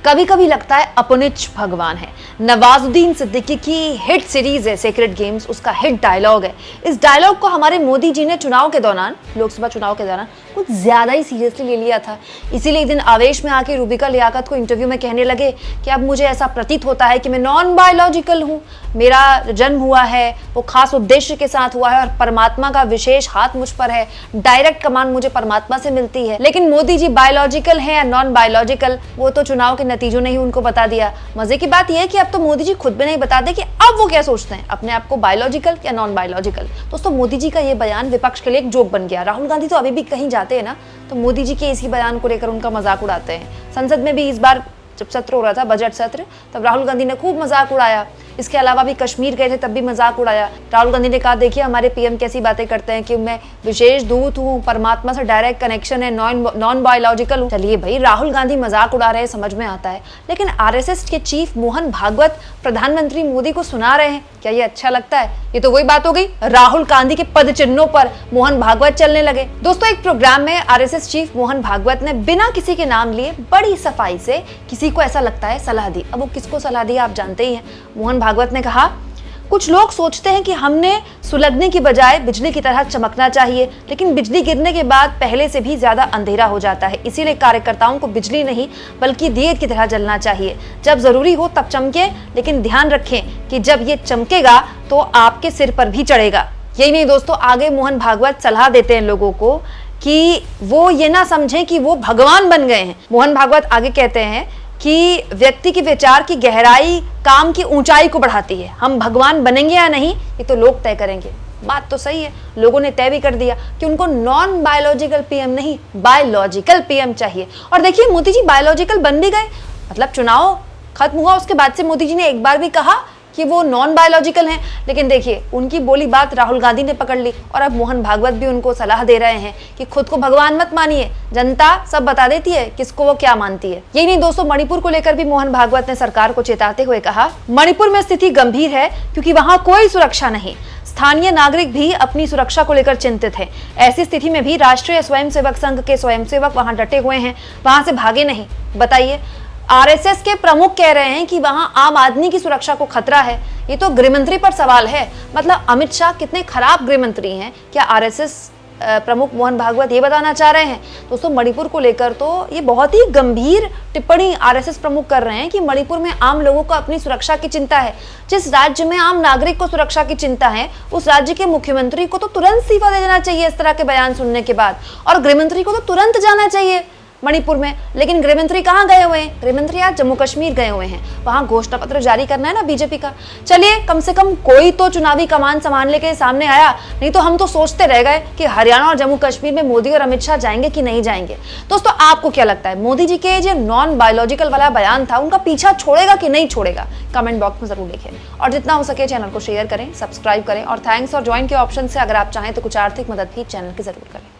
कभी कभी लगता है अपनिच भगवान है। नवाजुद्दीन सिद्दीकी की हिट सीरीज है सेक्रेड गेम्स, उसका हिट डायलॉग है। इस डायलॉग को हमारे मोदी जी ने चुनाव के दौरान, लोकसभा चुनाव के दौरान कुछ ज्यादा ही सीरियसली ले लिया था। इसीलिए एक दिन आवेश में आके रूबिका लियाकत को इंटरव्यू में कहने लगे कि अब मुझे ऐसा प्रतीत होता है कि मैं नॉन बायोलॉजिकल हूँ, मेरा जन्म हुआ है वो खास उद्देश्य के साथ हुआ है और परमात्मा का विशेष हाथ मुझ पर है, डायरेक्ट कमांड मुझे परमात्मा से मिलती है। लेकिन मोदी जी बायोलॉजिकल है या नॉन बायोलॉजिकल, वो तो चुनाव के नतीजों ने ही उनको बता दिया। मजे की बात यह है कि अब तो मोदी जी खुद भी नहीं बताते कि अब वो क्या सोचते हैं, अपने आप को बायोलॉजिकल या नॉन बायोलॉजिकल। दोस्तों, मोदी जी का ये बयान विपक्ष के लिए एक जोक बन गया। राहुल गांधी तो अभी भी कहीं जाते हैं ना, तो मोदी जी के इसी बयान को लेकर उनका मजाक उड़ाते हैं। संसद में भी इस बार जब सत्र हो रहा था, बजट सत्र, तब राहुल गांधी ने खूब मजाक उड़ाया। इसके अलावा भी कश्मीर गए थे तब भी मजाक उड़ाया। राहुल गांधी ने कहा, देखिए हमारे पीएम कैसी बातें करते हैं कि मैं विशेष दूत हूँ, परमात्मा से डायरेक्ट कनेक्शन है, नॉन बायोलॉजिकल हूँ। चलिए भाई, राहुल गांधी मजाक उड़ा रहे हैं, समझ में आता है, लेकिन आरएसएस के चीफ मोहन भागवत प्रधानमंत्री मोदी को सुना रहे हैं, क्या ये अच्छा लगता है? ये तो वही बात हो गई, राहुल गांधी के पद चिन्हों पर मोहन भागवत चलने लगे। दोस्तों, एक प्रोग्राम में आरएसएस चीफ मोहन भागवत ने बिना किसी के नाम लिए बड़ी सफाई से किसी को ऐसा लगता है सलाह दी। अब वो किसको सलाह दी आप जानते ही हैं। मोहन भागवत ने कहा, कुछ लोग सोचते हैं कि हमने सुलगने की बजाय बिजली की तरह चमकना चाहिए, लेकिन बिजली गिरने के बाद पहले से भी ज्यादा अंधेरा हो जाता है। इसीलिए कार्यकर्ताओं को बिजली नहीं बल्कि दिए की तरह जलना चाहिए। जब जरूरी हो तब चमके, लेकिन ध्यान रखें कि जब ये चमकेगा तो आपके सिर पर भी चढ़ेगा। यही नहीं दोस्तों, आगे मोहन भागवत सलाह देते हैं लोगों को कि वो ये ना समझें कि वो भगवान बन गए हैं। मोहन भागवत आगे कहते हैं कि व्यक्ति की विचार की गहराई काम की ऊंचाई को बढ़ाती है। हम भगवान बनेंगे या नहीं, ये तो लोग तय करेंगे। बात तो सही है, लोगों ने तय भी कर दिया कि उनको नॉन बायोलॉजिकल पीएम नहीं, बायोलॉजिकल पीएम चाहिए। और देखिए, मोदी जी बायोलॉजिकल बन भी गए। मतलब चुनाव खत्म हुआ, उसके बाद से मोदी जी ने एक बार भी कहा कि वो नॉन बायोलॉजिकल हैं, लेकिन देखिए उनकी बोली बात राहुल गांधी ने पकड़ ली और अब मोहन भागवत भी उनको सलाह दे रहे हैं कि खुद को भगवान मत मानिए, जनता सब बता देती है किसको वो क्या मानती है। यही नहीं दोस्तों, मणिपुर को लेकर भी मोहन भागवत ने सरकार को चेताते हुए कहा, मणिपुर में स्थिति गंभीर है क्योंकि वहां कोई सुरक्षा नहीं। स्थानीय नागरिक भी अपनी सुरक्षा को लेकर चिंतित हैं। ऐसी स्थिति में भी राष्ट्रीय स्वयंसेवक संघ के स्वयंसेवक वहां डटे हुए हैं, वहां से भागे नहीं। बताइए, आरएसएस के प्रमुख कह रहे हैं कि वहां आम आदमी की सुरक्षा को खतरा है। ये तो गृहमंत्री पर सवाल है। मतलब अमित शाह कितने खराब गृहमंत्री हैं, क्या आरएसएस प्रमुख मोहन भागवत ये बताना चाह रहे हैं? दोस्तों, मणिपुर को लेकर तो ये बहुत ही गंभीर टिप्पणी आरएसएस प्रमुख कर रहे हैं कि मणिपुर में आम लोगों को अपनी सुरक्षा की चिंता है। जिस राज्य में आम नागरिक को सुरक्षा की चिंता है, उस राज्य के मुख्यमंत्री को तो तुरंत इस्तीफा दे देना चाहिए इस तरह के बयान सुनने के बाद, और गृहमंत्री को तो तुरंत जाना चाहिए मणिपुर में। लेकिन गृहमंत्री कहाँ गए हुए हैं? गृहमंत्री आज जम्मू कश्मीर गए हुए हैं, वहां घोषणा पत्र जारी करना है ना बीजेपी का। चलिए, कम से कम कोई तो चुनावी कमान संभालने के सामने आया, नहीं तो हम तो सोचते रह गए कि हरियाणा और जम्मू कश्मीर में मोदी और अमित शाह जाएंगे कि नहीं जाएंगे। दोस्तों, आपको क्या लगता है, मोदी जी के जो नॉन बायोलॉजिकल वाला बयान था, उनका पीछा छोड़ेगा कि नहीं छोड़ेगा? कमेंट बॉक्स में जरूर लिखें और जितना हो सके चैनल को शेयर करें, सब्सक्राइब करें और थैंक्स और ज्वाइन के ऑप्शन से अगर आप चाहें तो कुछ आर्थिक मदद भी चैनल की जरूर करें।